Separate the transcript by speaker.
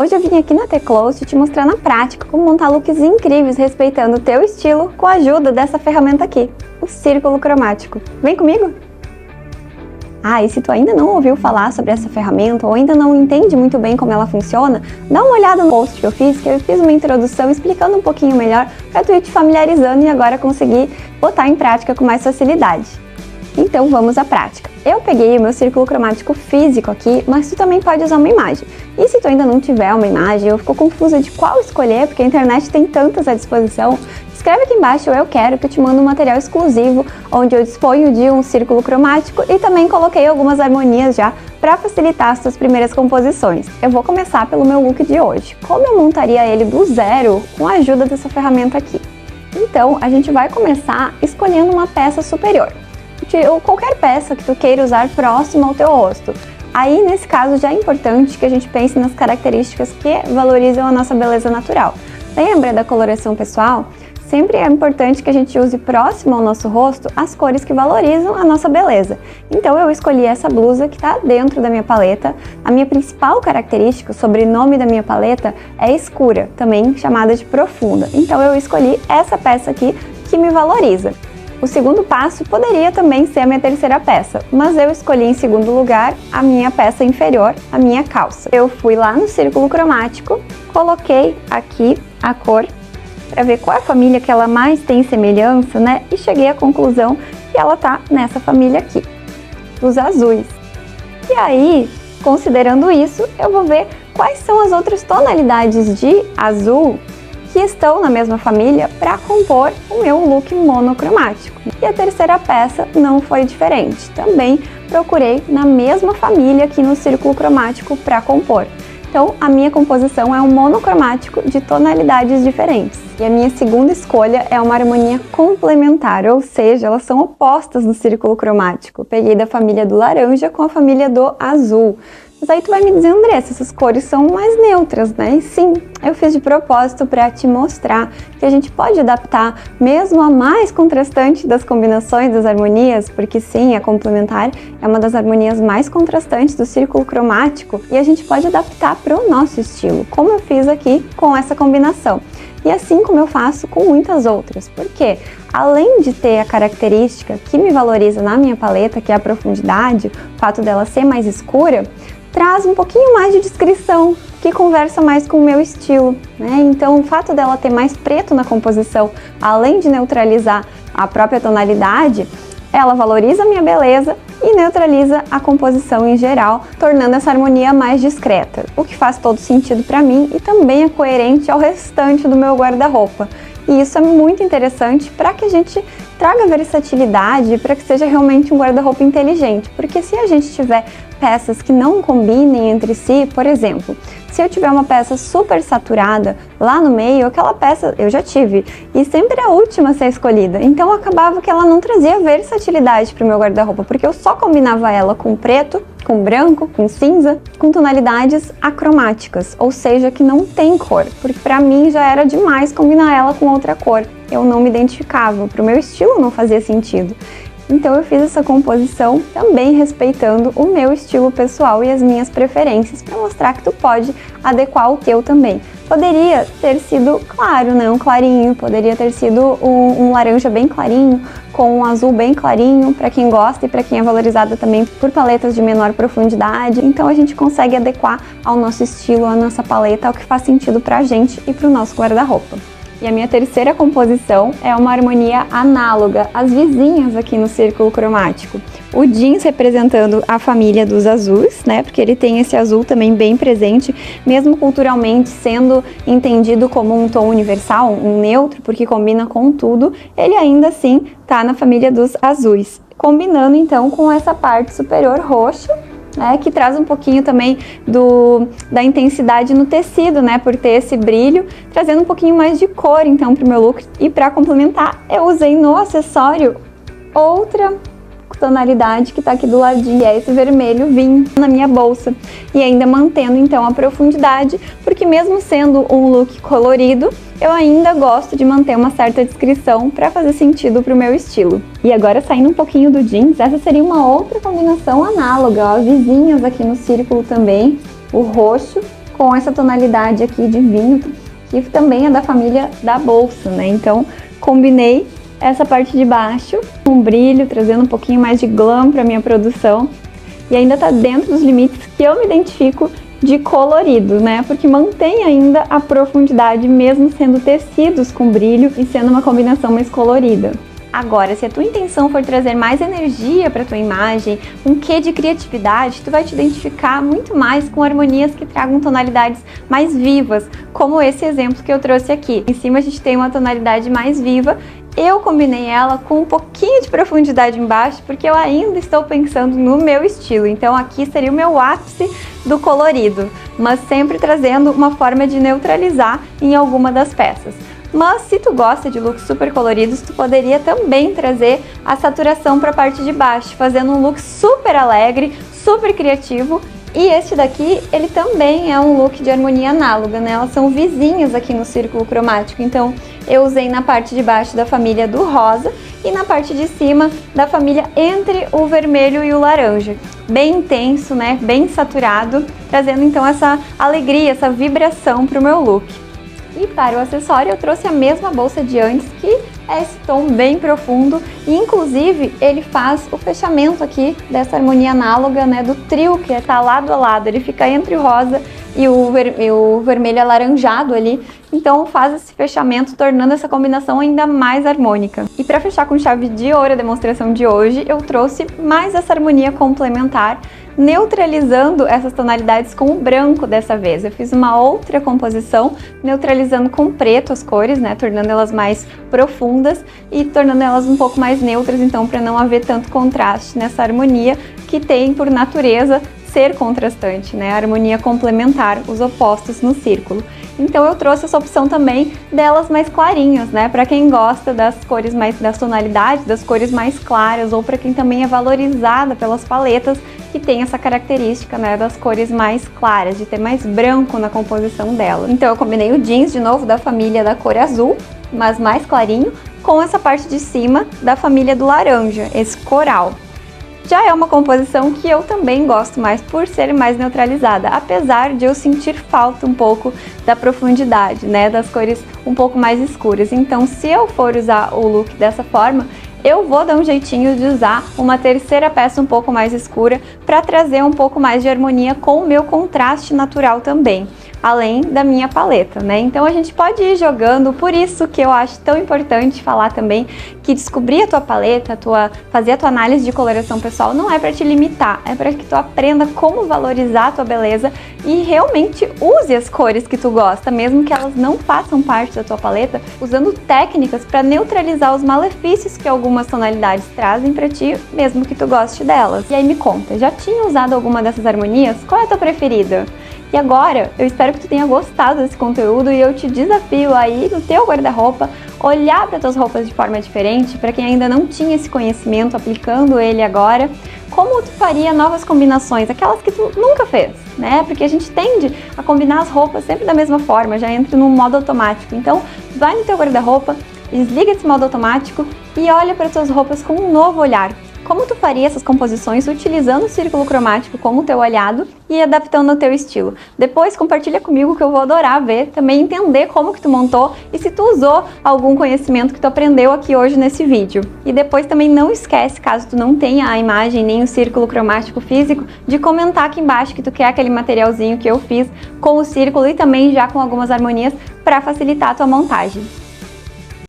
Speaker 1: Hoje eu vim aqui na T-Close te mostrar na prática como montar looks incríveis respeitando o teu estilo com a ajuda dessa ferramenta aqui, o círculo cromático. Vem comigo? E se tu ainda não ouviu falar sobre essa ferramenta ou ainda não entende muito bem como ela funciona, dá uma olhada no post que eu fiz uma introdução explicando um pouquinho melhor para tu ir te familiarizando e agora conseguir botar em prática com mais facilidade. Então vamos à prática. Eu peguei o meu círculo cromático físico aqui, mas tu também pode usar uma imagem. E se tu ainda não tiver uma imagem, eu fico confusa de qual escolher, porque a internet tem tantas à disposição, escreve aqui embaixo eu quero que eu te mando um material exclusivo, onde eu disponho de um círculo cromático e também coloquei algumas harmonias já para facilitar as tuas primeiras composições. Eu vou começar pelo meu look de hoje. Como eu montaria ele do zero com a ajuda dessa ferramenta aqui? Então, a gente vai começar escolhendo uma peça superior. Ou qualquer peça que tu queira usar próximo ao teu rosto. Aí, nesse caso, já é importante que a gente pense nas características que valorizam a nossa beleza natural. Lembra da coloração pessoal? Sempre é importante que a gente use próximo ao nosso rosto as cores que valorizam a nossa beleza. Então eu escolhi essa blusa que está dentro da minha paleta. A minha principal característica, o sobrenome da minha paleta, é escura, também chamada de profunda. Então eu escolhi essa peça aqui que me valoriza. O segundo passo poderia também ser a minha terceira peça, mas eu escolhi em segundo lugar a minha peça inferior, a minha calça. Eu fui lá no círculo cromático, coloquei aqui a cor para ver qual é a família que ela mais tem semelhança, né? E cheguei à conclusão que ela tá nessa família aqui, dos azuis. E aí, considerando isso, eu vou ver quais são as outras tonalidades de azul que estão na mesma família para compor o meu look monocromático. E a terceira peça não foi diferente. Também procurei na mesma família aqui no círculo cromático para compor. Então, a minha composição é um monocromático de tonalidades diferentes. E a minha segunda escolha é uma harmonia complementar, ou seja, elas são opostas no círculo cromático. Peguei da família do laranja com a família do azul. Mas aí tu vai me dizer, Andressa, essas cores são mais neutras, né? E sim, eu fiz de propósito para te mostrar que a gente pode adaptar mesmo a mais contrastante das combinações das harmonias, porque sim, a complementar é uma das harmonias mais contrastantes do círculo cromático e a gente pode adaptar para o nosso estilo, como eu fiz aqui com essa combinação. E assim como eu faço com muitas outras, porque além de ter a característica que me valoriza na minha paleta, que é a profundidade, o fato dela ser mais escura, traz um pouquinho mais de descrição, que conversa mais com o meu estilo, né? Então o fato dela ter mais preto na composição, além de neutralizar a própria tonalidade, ela valoriza a minha beleza e neutraliza a composição em geral, tornando essa harmonia mais discreta, o que faz todo sentido para mim e também é coerente ao restante do meu guarda-roupa. E isso é muito interessante para que a gente traga versatilidade, para que seja realmente um guarda-roupa inteligente, porque se a gente tiver peças que não combinem entre si, por exemplo, se eu tiver uma peça super saturada lá no meio, aquela peça eu já tive e sempre a última a ser escolhida, então acabava que ela não trazia versatilidade para o meu guarda-roupa, porque eu só combinava ela com preto, com branco, com cinza, com tonalidades acromáticas, ou seja, que não tem cor, porque para mim já era demais combinar ela com outra cor, eu não me identificava, para o meu estilo não fazia sentido. Então eu fiz essa composição também respeitando o meu estilo pessoal e as minhas preferências para mostrar que tu pode adequar o teu também. Poderia ter sido claro, né? Um clarinho, poderia ter sido um laranja bem clarinho, com um azul bem clarinho, para quem gosta e para quem é valorizada também por paletas de menor profundidade. Então a gente consegue adequar ao nosso estilo, à nossa paleta, ao que faz sentido pra gente e pro nosso guarda-roupa. E a minha terceira composição é uma harmonia análoga às vizinhas aqui no círculo cromático. O jeans representando a família dos azuis, né? Porque ele tem esse azul também bem presente, mesmo culturalmente sendo entendido como um tom universal, um neutro, porque combina com tudo, ele ainda assim tá na família dos azuis. Combinando então com essa parte superior roxa, que traz um pouquinho também da intensidade no tecido, né, por ter esse brilho, trazendo um pouquinho mais de cor então para o meu look. E para complementar, eu usei no acessório outra tonalidade que está aqui do ladinho, é esse vermelho vinho na minha bolsa, e ainda mantendo então a profundidade, porque mesmo sendo um look colorido, eu ainda gosto de manter uma certa descrição para fazer sentido para o meu estilo. E agora, saindo um pouquinho do jeans, essa seria uma outra combinação análoga, ó, vizinhas aqui no círculo também, o roxo com essa tonalidade aqui de vinho, que também é da família da bolsa, né? Então, combinei essa parte de baixo com brilho, trazendo um pouquinho mais de glam para minha produção. E ainda tá dentro dos limites que eu me identifico de colorido, né? Porque mantém ainda a profundidade, mesmo sendo tecidos com brilho e sendo uma combinação mais colorida. Agora, se a tua intenção for trazer mais energia para tua imagem, um quê de criatividade, tu vai te identificar muito mais com harmonias que tragam tonalidades mais vivas, como esse exemplo que eu trouxe aqui. Em cima a gente tem uma tonalidade mais viva. Eu combinei ela com um pouquinho de profundidade embaixo, porque eu ainda estou pensando no meu estilo. Então aqui seria o meu ápice do colorido, mas sempre trazendo uma forma de neutralizar em alguma das peças. Mas se tu gosta de looks super coloridos, tu poderia também trazer a saturação para a parte de baixo, fazendo um look super alegre, super criativo. E este daqui, ele também é um look de harmonia análoga, né? Elas são vizinhas aqui no círculo cromático, então eu usei na parte de baixo da família do rosa e na parte de cima da família entre o vermelho e o laranja. Bem intenso, né? Bem saturado, trazendo então essa alegria, essa vibração para o meu look. E para o acessório eu trouxe a mesma bolsa de antes, que é esse tom bem profundo, e inclusive ele faz o fechamento aqui dessa harmonia análoga, né, do trio que está lado a lado, ele fica entre o rosa e o vermelho alaranjado ali, então faz esse fechamento, tornando essa combinação ainda mais harmônica. E para fechar com chave de ouro a demonstração de hoje, eu trouxe mais essa harmonia complementar, neutralizando essas tonalidades com o branco dessa vez. Eu fiz uma outra composição, neutralizando com preto as cores, né, tornando elas mais profundas e tornando elas um pouco mais neutras, então para não haver tanto contraste nessa harmonia que tem por natureza ser contrastante, né, a harmonia complementar, os opostos no círculo. Então eu trouxe essa opção também delas mais clarinhas, né, para quem gosta das cores das tonalidades, das cores mais claras, ou para quem também é valorizada pelas paletas que tem essa característica, né, das cores mais claras, de ter mais branco na composição dela. Então eu combinei o jeans de novo da família da cor azul, mas mais clarinho, com essa parte de cima da família do laranja, esse coral. Já é uma composição que eu também gosto mais por ser mais neutralizada, apesar de eu sentir falta um pouco da profundidade, né, das cores um pouco mais escuras. Então, se eu for usar o look dessa forma, eu vou dar um jeitinho de usar uma terceira peça um pouco mais escura para trazer um pouco mais de harmonia com o meu contraste natural também, além da minha paleta, né? Então a gente pode ir jogando, por isso que eu acho tão importante falar também que descobrir a tua paleta, fazer a tua análise de coloração pessoal não é para te limitar, é para que tu aprenda como valorizar a tua beleza e realmente use as cores que tu gosta, mesmo que elas não façam parte da tua paleta, usando técnicas para neutralizar os malefícios que algumas tonalidades trazem para ti, mesmo que tu goste delas. E aí me conta, já tinha usado alguma dessas harmonias? Qual é a tua preferida? E agora, eu espero que tu tenha gostado desse conteúdo e eu te desafio aí no teu guarda-roupa, olhar para tuas roupas de forma diferente, para quem ainda não tinha esse conhecimento, aplicando ele agora, como tu faria novas combinações, aquelas que tu nunca fez, né? Porque a gente tende a combinar as roupas sempre da mesma forma, já entra num modo automático. Então, vai no teu guarda-roupa, desliga esse modo automático e olha para tuas roupas com um novo olhar. Como tu faria essas composições utilizando o círculo cromático como teu aliado e adaptando ao teu estilo? Depois compartilha comigo que eu vou adorar ver, também entender como que tu montou e se tu usou algum conhecimento que tu aprendeu aqui hoje nesse vídeo. E depois também não esquece, caso tu não tenha a imagem nem o círculo cromático físico, de comentar aqui embaixo que tu quer aquele materialzinho que eu fiz com o círculo e também já com algumas harmonias para facilitar a tua montagem.